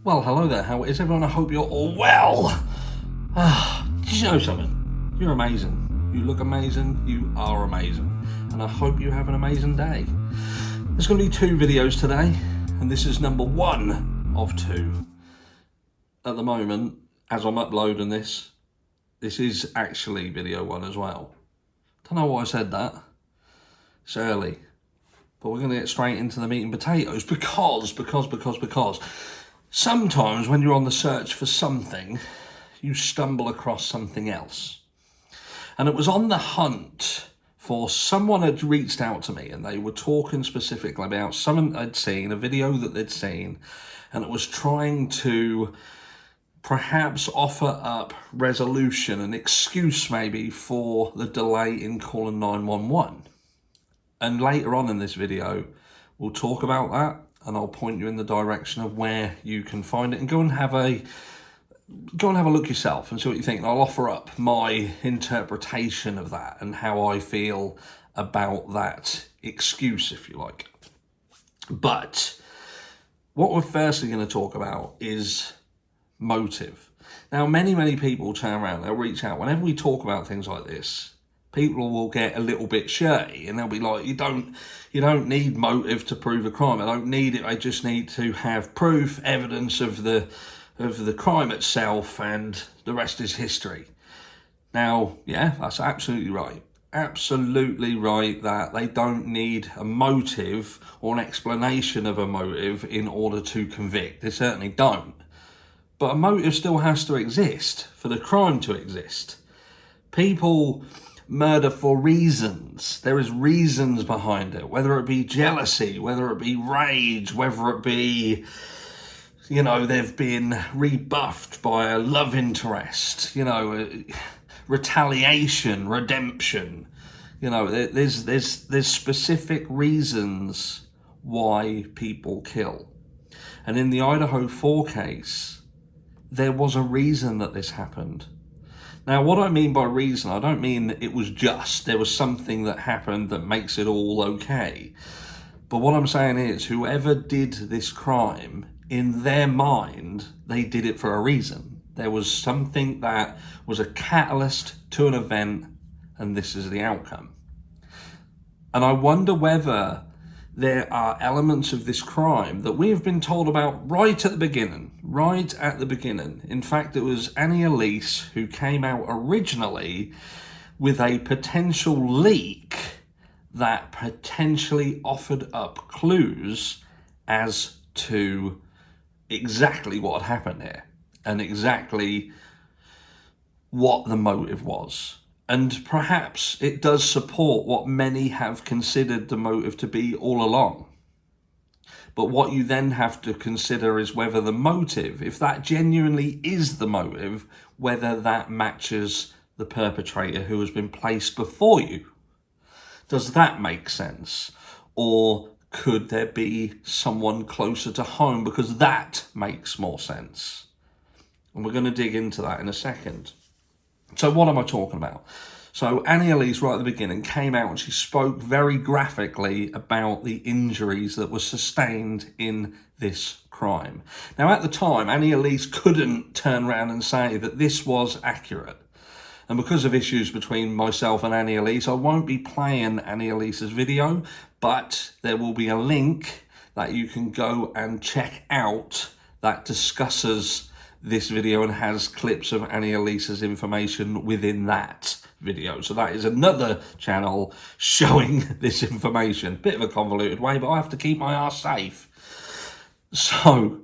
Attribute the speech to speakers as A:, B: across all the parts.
A: Well, hello there, how is everyone? I hope you're all well. Did you know something? You're amazing. You look amazing, you are amazing. And I hope you have an amazing day. There's going to be 2 videos today, and this is number 1 of 2. At the moment, as I'm uploading this is actually video 1 as well. Don't know why I said that. It's early. But we're going to get straight into the meat and potatoes because sometimes when you're on the search for something, you stumble across something else. And it was on the hunt for someone had reached out to me and they were talking specifically about something they'd seen, a video that they'd seen, and it was trying to perhaps offer up resolution, an excuse maybe for the delay in calling 911. And later on in this video, we'll talk about that and I'll point you in the direction of where you can find it and go and have a look yourself and see what you think. And I'll offer up my interpretation of that and how I feel about that excuse, if you like. But what we're firstly going to talk about is motive. Now, many people turn around, they'll reach out. Whenever we talk about things like this, people will get a little bit shirty and they'll be like, you don't need motive to prove a crime. I don't need it. I just need to have proof, evidence of the crime itself, and the rest is history. Now, yeah, that's absolutely right. Absolutely right that they don't need a motive or an explanation of a motive in order to convict. They certainly don't. But a motive still has to exist for the crime to exist. People murder for reasons. There is reasons behind it, whether it be jealousy, whether it be rage, whether it be, they've been rebuffed by a love interest, retaliation, redemption. There's specific reasons why people kill. And in the Idaho 4 case, there was a reason that this happened. Now, what I mean by reason, I don't mean that it was just, there was something that happened that makes it all okay. But what I'm saying is, whoever did this crime, in their mind, they did it for a reason. There was something that was a catalyst to an event, and this is the outcome. And I wonder whether there are elements of this crime that we have been told about right at the beginning. In fact, it was Annie Elise who came out originally with a potential leak that potentially offered up clues as to exactly what had happened here and exactly what the motive was. And perhaps it does support what many have considered the motive to be all along. But what you then have to consider is whether the motive, if that genuinely is the motive, whether that matches the perpetrator who has been placed before you. Does that make sense? Or could there be someone closer to home? Because that makes more sense. And we're going to dig into that in a second. So what am I talking about? So Annie Elise, right at the beginning, came out and she spoke very graphically about the injuries that were sustained in this crime. Now, at the time, Annie Elise couldn't turn around and say that this was accurate. And because of issues between myself and Annie Elise, I won't be playing Annie Elise's video, but there will be a link that you can go and check out that discusses this video and has clips of Annie Elise's information within that video. So that is another channel showing this information. Bit of a convoluted way, but I have to keep my arse safe. So,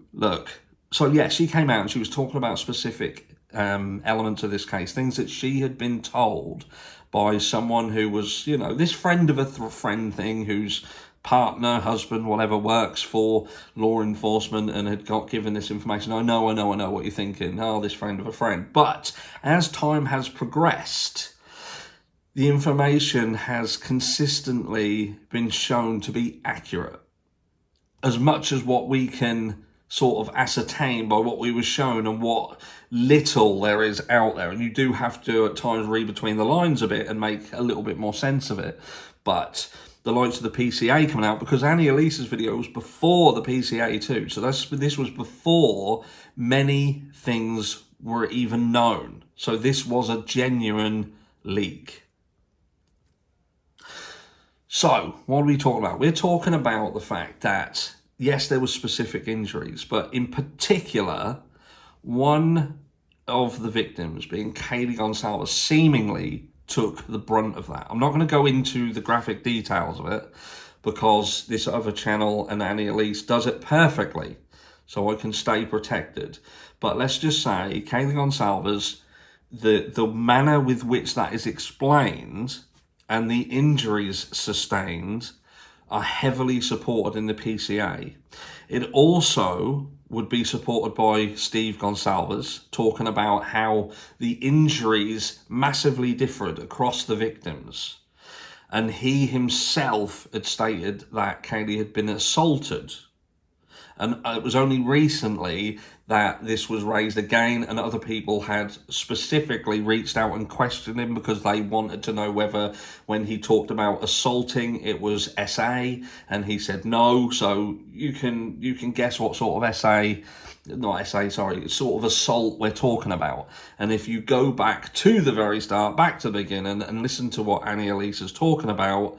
A: yeah, she came out and she was talking about specific elements of this case, things that she had been told by someone who was, this friend of a friend thing, whose partner, husband, whatever, works for law enforcement and had got given this information. I know what you're thinking. Oh, this friend of a friend. But as time has progressed, the information has consistently been shown to be accurate. As much as what we can sort of ascertain by what we were shown and what little there is out there. And you do have to at times read between the lines a bit and make a little bit more sense of it. But the likes of the PCA coming out, because Annie Elise's video was before the PCA too. So this was before many things were even known. So this was a genuine leak. So what are we talking about? We're talking about the fact that, yes, there were specific injuries, but in particular, one of the victims, being Kaylee Gonsalves, seemingly took the brunt of that. I'm not going to go into the graphic details of it, because this other channel and Annie Elise does it perfectly, so I can stay protected. But let's just say Kaylee Gonsalves, the manner with which that is explained and the injuries sustained are heavily supported in the PCA. It also would be supported by Steve Gonsalves, talking about how the injuries massively differed across the victims. And he himself had stated that Kaylee had been assaulted. And it was only recently that this was raised again, and other people had specifically reached out and questioned him because they wanted to know whether, when he talked about assaulting, it was SA, and he said no. So you can guess what sort of sort of assault we're talking about. And if you go back to the very start, back to the beginning, and listen to what Annie Elise is talking about,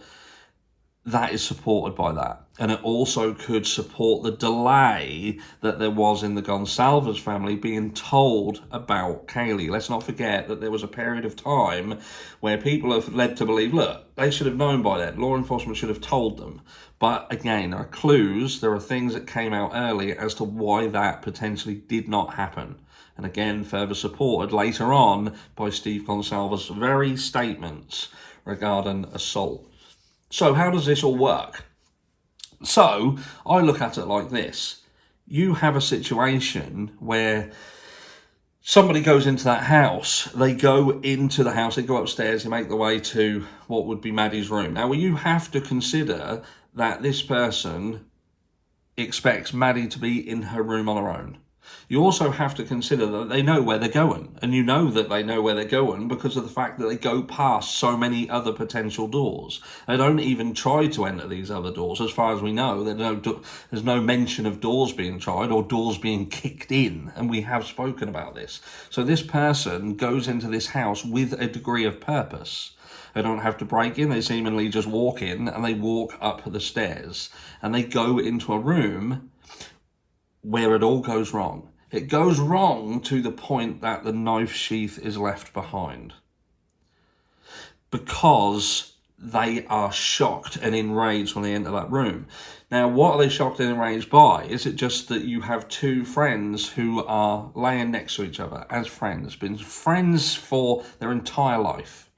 A: that is supported by that. And it also could support the delay that there was in the Gonsalves family being told about Kaylee. Let's not forget that there was a period of time where people are led to believe, look, they should have known by then. Law enforcement should have told them. But again, there are clues, there are things that came out early as to why that potentially did not happen. And again, further supported later on by Steve Gonsalves' very statements regarding assault. So how does this all work? So I look at it like this. You have a situation where somebody goes into that house, they go into the house, they go upstairs, they make their way to what would be Maddie's room. Now, you have to consider that this person expects Maddie to be in her room on her own. You also have to consider that they know where they're going. And you know that they know where they're going because of the fact that they go past so many other potential doors. They don't even try to enter these other doors. As far as we know, there's no mention of doors being tried or doors being kicked in. And we have spoken about this. So this person goes into this house with a degree of purpose. They don't have to break in. They seemingly just walk in and they walk up the stairs. And they go into a room where it all goes wrong. It goes wrong to the point that the knife sheath is left behind, because they are shocked and enraged when they enter that room. Now, what are they shocked and enraged by? Is it just that you have two friends who are laying next to each other as friends, been friends for their entire life,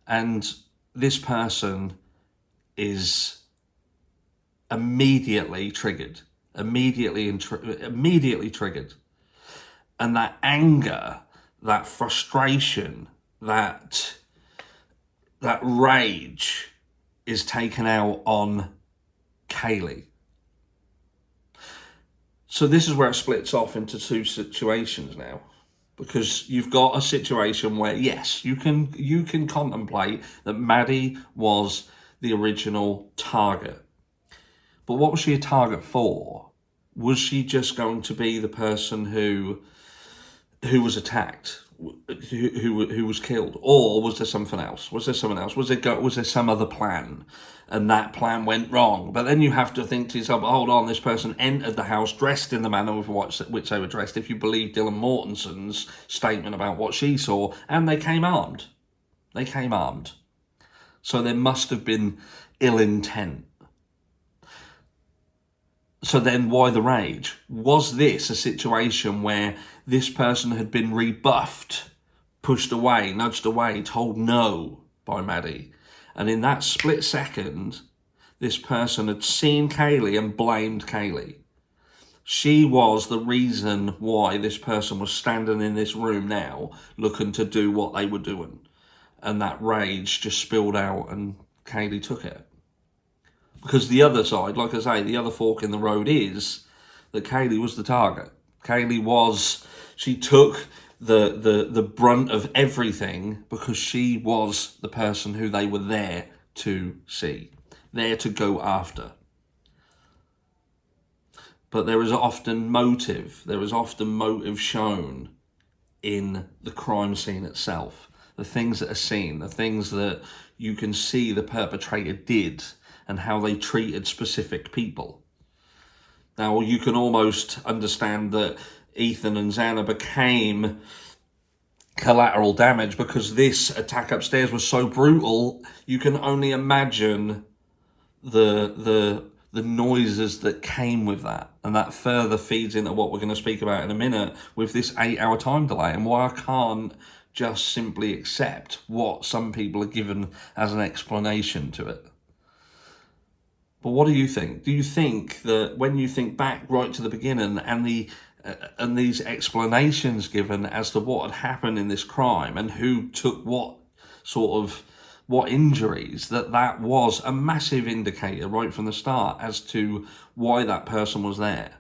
A: and this person is immediately triggered, immediately triggered. And that anger, that frustration, that rage is taken out on Kaylee. So this is where it splits off into two situations now. Because you've got a situation where, yes, you can contemplate that Maddie was the original target. But what was she a target for? Was she just going to be the person who was attacked, who was killed, or was there something else? Was there someone else? Was there some other plan, and that plan went wrong? But then you have to think to yourself, hold on, this person entered the house dressed in the manner with which they were dressed, if you believe Dylan Mortenson's statement about what she saw, and they came armed. So there must have been ill intent. So then why the rage? Was this a situation where this person had been rebuffed, pushed away, nudged away, told no by Maddie? And in that split second, this person had seen Kaylee and blamed Kaylee. She was the reason why this person was standing in this room now, looking to do what they were doing. And that rage just spilled out and Kaylee took it. Because the other side, like I say, the other fork in the road is that Kaylee was the target. She took the brunt of everything, because she was the person who they were there to see, there to go after. But there is often motive. There is often motive shown in the crime scene itself. The things that are seen, the things that you can see the perpetrator did and how they treated specific people. Now, you can almost understand that Ethan and Xana became collateral damage because this attack upstairs was so brutal. You can only imagine the noises that came with that, and that further feeds into what we're going to speak about in a minute with this 8-hour time delay, and why I can't just simply accept what some people are given as an explanation to it. But what do you think? Do you think that when you think back right to the beginning and these explanations given as to what had happened in this crime and who took what injuries, that was a massive indicator right from the start as to why that person was there?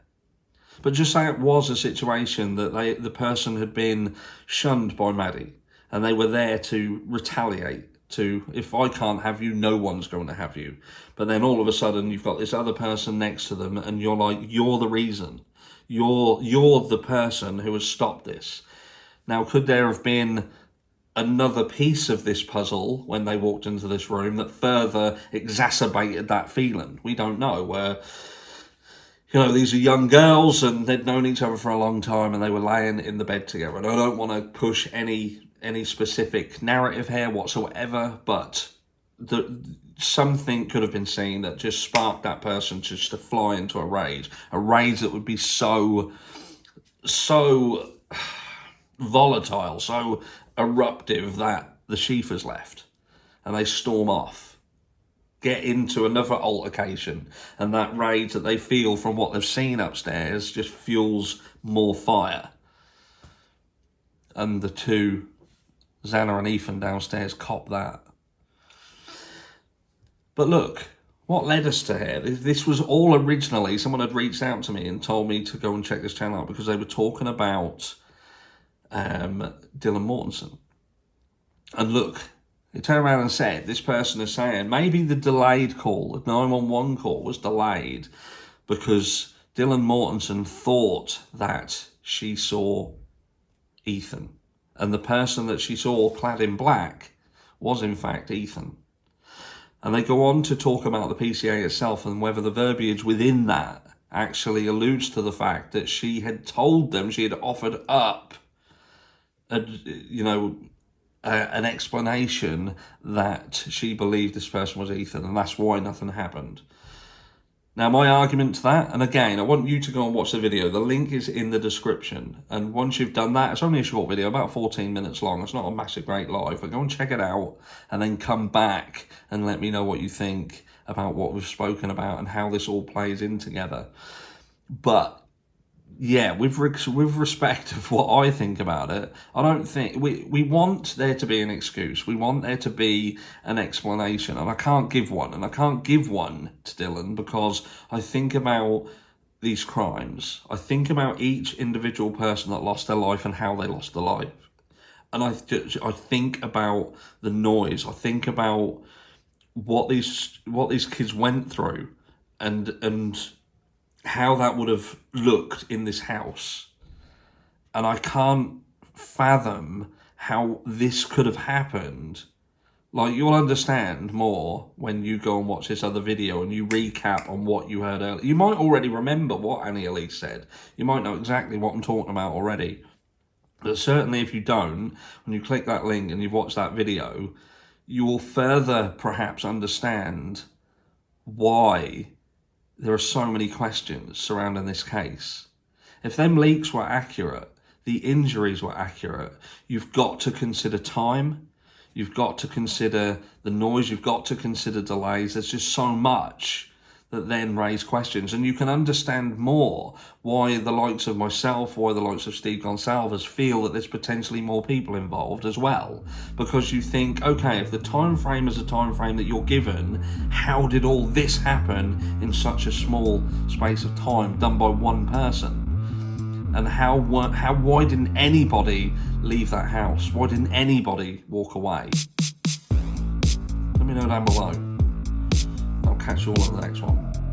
A: But just say it was a situation that the person had been shunned by Maddie and they were there to retaliate. To, if I can't have you, no one's going to have you. But then all of a sudden you've got this other person next to them and you're like, you're the reason. You're the person who has stopped this. Now, could there have been another piece of this puzzle when they walked into this room that further exacerbated that feeling? We don't know. Where, these are young girls and they'd known each other for a long time and they were laying in the bed together. And I don't want to push any specific narrative here whatsoever, but something could have been seen that just sparked that person just to fly into a rage that would be so volatile, so eruptive that the Schieffers left and they storm off, get into another altercation, and that rage that they feel from what they've seen upstairs just fuels more fire. And the two, Xana and Ethan downstairs, cop that. But look, what led us to here? This was all originally, someone had reached out to me and told me to go and check this channel out because they were talking about Dylan Mortensen. And look, they turned around and said, this person is saying maybe the delayed call, the 911 call was delayed because Dylan Mortensen thought that she saw Ethan. And the person that she saw clad in black was in fact Ethan. And they go on to talk about the PCA itself and whether the verbiage within that actually alludes to the fact that she had told them, she had offered up an explanation that she believed this person was Ethan, and that's why nothing happened. Now, my argument to that, and again, I want you to go and watch the video. The link is in the description. And once you've done that, it's only a short video, about 14 minutes long. It's not a massive, great live, but go and check it out and then come back and let me know what you think about what we've spoken about and how this all plays in together. But yeah, with respect of what I think about it, I don't think we want there to be an excuse. We want there to be an explanation, and I can't give one. And I can't give one to Dylan because I think about these crimes. I think about each individual person that lost their life and how they lost their life. And I think about the noise. I think about what these kids went through and how that would have looked in this house. And I can't fathom how this could have happened. Like, you'll understand more when you go and watch this other video and you recap on what you heard earlier. You might already remember what Annie Elise said. You might know exactly what I'm talking about already. But certainly if you don't, when you click that link and you've watched that video, you will further perhaps understand why there are so many questions surrounding this case. If them leaks were accurate, the injuries were accurate, you've got to consider time, you've got to consider the noise, you've got to consider delays. There's just so much that then raise questions. And you can understand more why the likes of myself, why the likes of Steve Gonsalves feel that there's potentially more people involved as well. Because you think, okay, if the time frame is a time frame that you're given, how did all this happen in such a small space of time done by one person? And why didn't anybody leave that house? Why didn't anybody walk away? Let me know down below. I'll catch you all at the next one.